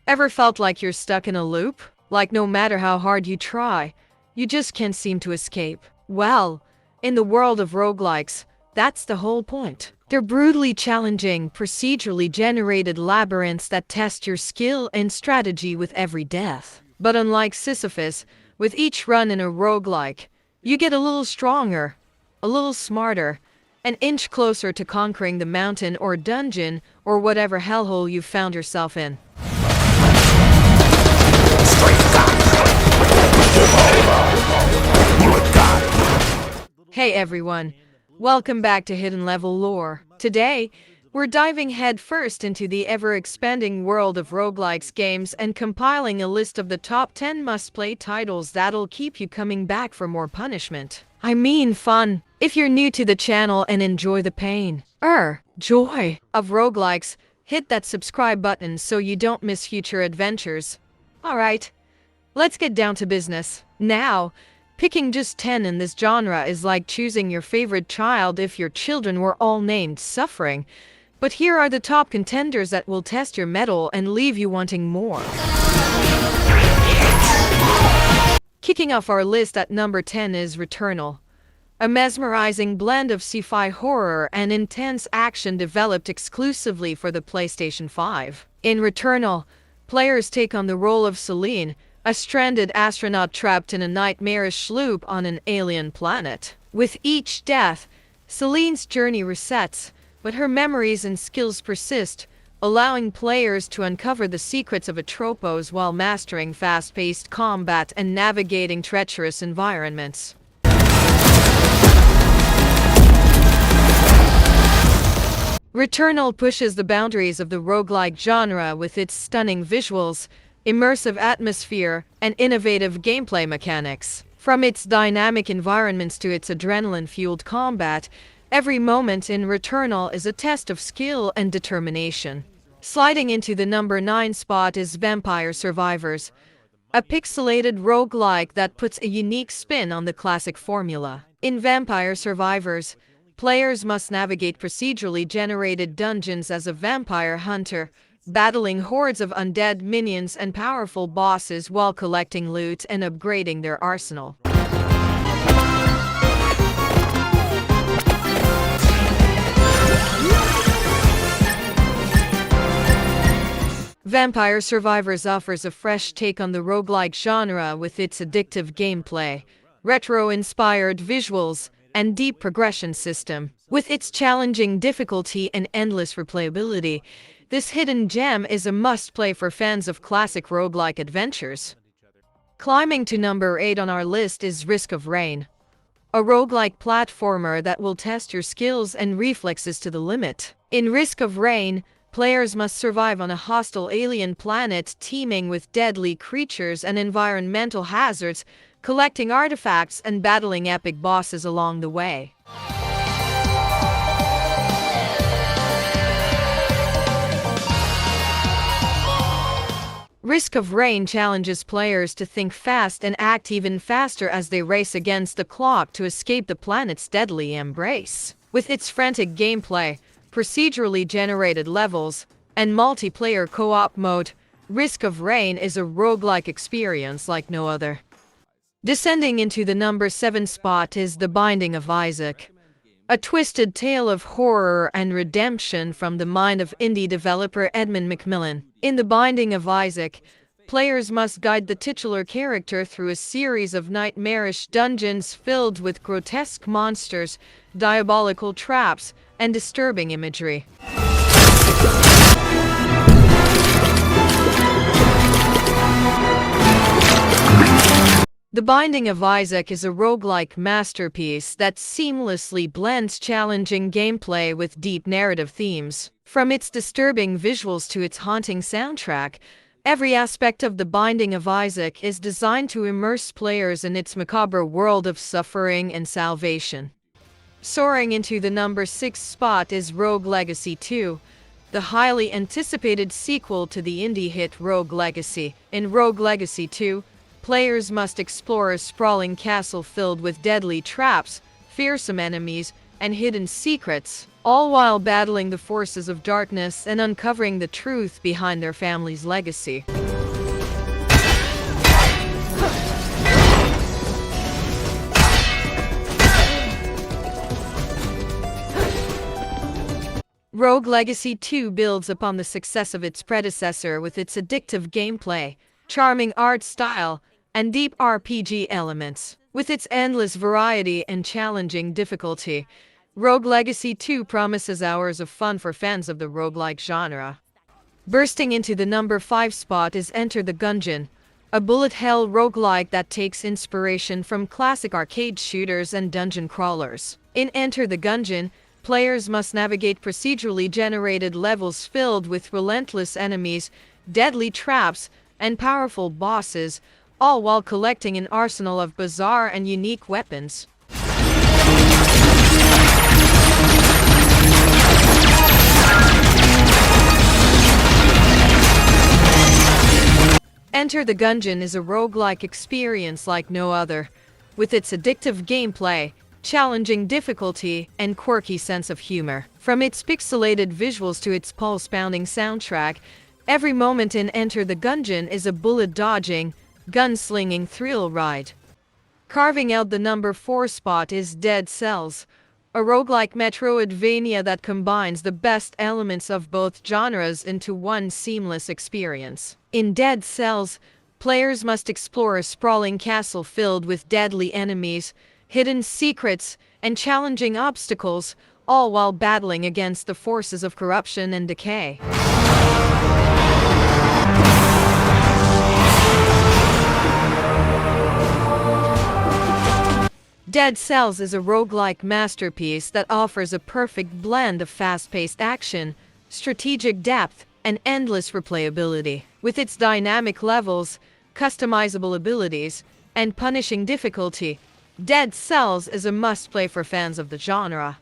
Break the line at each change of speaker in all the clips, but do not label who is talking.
Ever felt like you're stuck in a loop? Like no matter how hard you try, you just can't seem to escape? Well, in the world of roguelikes, that's the whole point. They're brutally challenging, procedurally generated labyrinths that test your skill and strategy with every death. But unlike Sisyphus, with each run in a roguelike, you get a little stronger, a little smarter, an inch closer to conquering the mountain or dungeon or whatever hellhole you've found yourself in. Hey everyone, welcome back to Hidden Level Lore. Today, we're diving headfirst into the ever-expanding world of roguelikes games and compiling a list of the top 10 must-play titles that'll keep you coming back for more punishment. I mean fun. If you're new to the channel and enjoy the joy of roguelikes, hit that subscribe button so you don't miss future adventures. Alright, let's get down to business. Now, picking just 10 in this genre is like choosing your favorite child if your children were all named Suffering. But here are the top contenders that will test your mettle and leave you wanting more. Kicking off our list at number 10 is Returnal, a mesmerizing blend of sci-fi horror and intense action developed exclusively for the PlayStation 5. In Returnal, players take on the role of Celine, a stranded astronaut trapped in a nightmarish sloop on an alien planet. With each death, Celine's journey resets, but her memories and skills persist, allowing players to uncover the secrets of Atropos while mastering fast-paced combat and navigating treacherous environments. Returnal pushes the boundaries of the roguelike genre with its stunning visuals, immersive atmosphere, and innovative gameplay mechanics. From its dynamic environments to its adrenaline-fueled combat, every moment in Returnal is a test of skill and determination. Sliding into the number 9 spot is Vampire Survivors, a pixelated roguelike that puts a unique spin on the classic formula. In Vampire Survivors, players must navigate procedurally generated dungeons as a vampire hunter, battling hordes of undead minions and powerful bosses while collecting loot and upgrading their arsenal. Vampire Survivors offers a fresh take on the roguelike genre with its addictive gameplay, retro-inspired visuals, and deep progression system. With its challenging difficulty and endless replayability, this hidden gem is a must-play for fans of classic roguelike adventures. Climbing to number 8 on our list is Risk of Rain, a roguelike platformer that will test your skills and reflexes to the limit. In Risk of Rain, players must survive on a hostile alien planet teeming with deadly creatures and environmental hazards, collecting artifacts and battling epic bosses along the way. Risk of Rain challenges players to think fast and act even faster as they race against the clock to escape the planet's deadly embrace. With its frantic gameplay, procedurally generated levels, and multiplayer co-op mode, Risk of Rain is a roguelike experience like no other. Descending into the number 7 spot is The Binding of Isaac, a twisted tale of horror and redemption from the mind of indie developer Edmund McMillan. In The Binding of Isaac, players must guide the titular character through a series of nightmarish dungeons filled with grotesque monsters, diabolical traps, and disturbing imagery. The Binding of Isaac is a roguelike masterpiece that seamlessly blends challenging gameplay with deep narrative themes. From its disturbing visuals to its haunting soundtrack, every aspect of The Binding of Isaac is designed to immerse players in its macabre world of suffering and salvation. Soaring into the number 6 spot is Rogue Legacy 2, the highly anticipated sequel to the indie hit Rogue Legacy. In Rogue Legacy 2, players must explore a sprawling castle filled with deadly traps, fearsome enemies, and hidden secrets, all while battling the forces of darkness and uncovering the truth behind their family's legacy. Rogue Legacy 2 builds upon the success of its predecessor with its addictive gameplay, charming art style, and deep RPG elements. With its endless variety and challenging difficulty, Rogue Legacy 2 promises hours of fun for fans of the roguelike genre. Bursting into the number 5 spot is Enter the Gungeon, a bullet hell roguelike that takes inspiration from classic arcade shooters and dungeon crawlers. In Enter the Gungeon, players must navigate procedurally generated levels filled with relentless enemies, deadly traps, and powerful bosses, all while collecting an arsenal of bizarre and unique weapons. Enter the Gungeon is a roguelike experience like no other, with its addictive gameplay, challenging difficulty, and quirky sense of humor. From its pixelated visuals to its pulse-pounding soundtrack, every moment in Enter the Gungeon is a bullet-dodging, gun-slinging thrill ride. Carving out the number 4 spot is Dead Cells, a roguelike Metroidvania that combines the best elements of both genres into one seamless experience. In Dead Cells, players must explore a sprawling castle filled with deadly enemies, hidden secrets, and challenging obstacles, all while battling against the forces of corruption and decay. Dead Cells is a roguelike masterpiece that offers a perfect blend of fast-paced action, strategic depth, and endless replayability. With its dynamic levels, customizable abilities, and punishing difficulty, Dead Cells is a must-play for fans of the genre.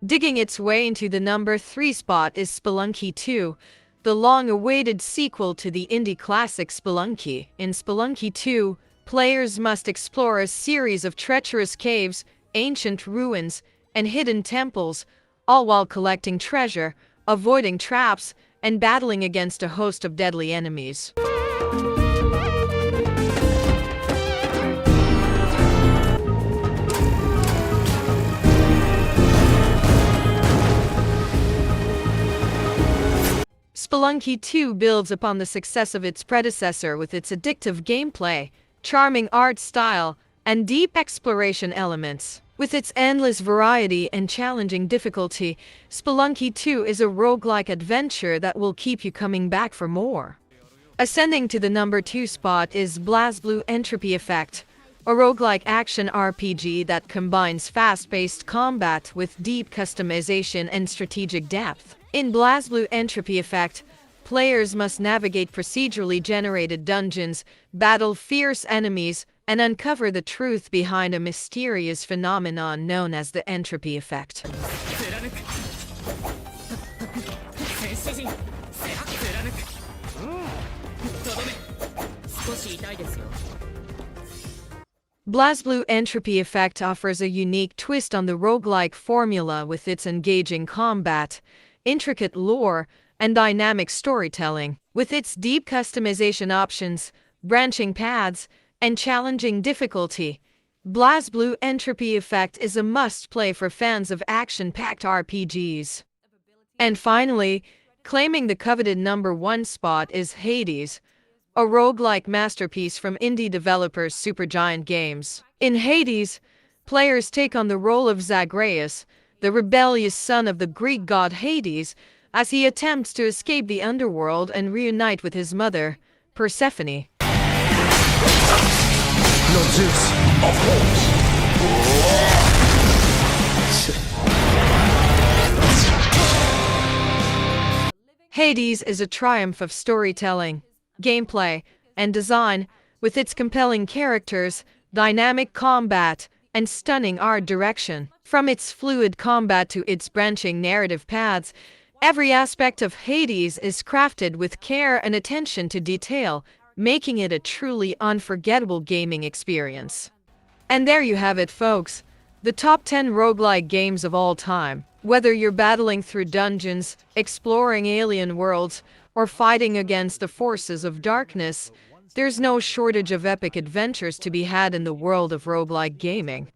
Digging its way into the number 3 spot is Spelunky 2, the long-awaited sequel to the indie classic Spelunky. In Spelunky 2, players must explore a series of treacherous caves, ancient ruins, and hidden temples, all while collecting treasure, avoiding traps, and battling against a host of deadly enemies. Spelunky 2 builds upon the success of its predecessor with its addictive gameplay, charming art style, and deep exploration elements. With its endless variety and challenging difficulty, Spelunky 2 is a roguelike adventure that will keep you coming back for more. Ascending to the number 2 spot is BlazBlue Entropy Effect, a roguelike action RPG that combines fast-paced combat with deep customization and strategic depth. In BlazBlue Entropy Effect, players must navigate procedurally generated dungeons, battle fierce enemies, and uncover the truth behind a mysterious phenomenon known as the Entropy Effect. BlazBlue Entropy Effect offers a unique twist on the roguelike formula with its engaging combat, intricate lore, and dynamic storytelling. With its deep customization options, branching paths, and challenging difficulty, BlazBlue Entropy Effect is a must-play for fans of action-packed RPGs. And finally, claiming the coveted number 1 spot is Hades, a roguelike masterpiece from indie developers Supergiant Games. In Hades, players take on the role of Zagreus, the rebellious son of the Greek god Hades, as he attempts to escape the underworld and reunite with his mother, Persephone.
No Zeus, of course.
Hades is a triumph of storytelling, gameplay, and design, with its compelling characters, dynamic combat, and stunning art direction. From its fluid combat to its branching narrative paths, every aspect of Hades is crafted with care and attention to detail, making it a truly unforgettable gaming experience. And there you have it, folks. The top 10 roguelike games of all time. Whether you're battling through dungeons, exploring alien worlds, or fighting against the forces of darkness, there's no shortage of epic adventures to be had in the world of roguelike gaming.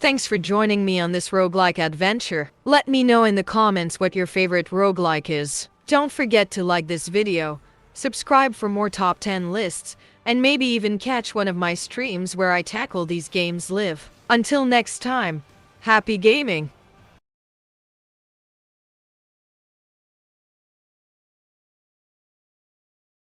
Thanks for joining me on this roguelike adventure. Let me know in the comments what your favorite roguelike is. Don't forget to like this video, subscribe for more top 10 lists, and maybe even catch one of my streams where I tackle these games live. Until next time, happy gaming!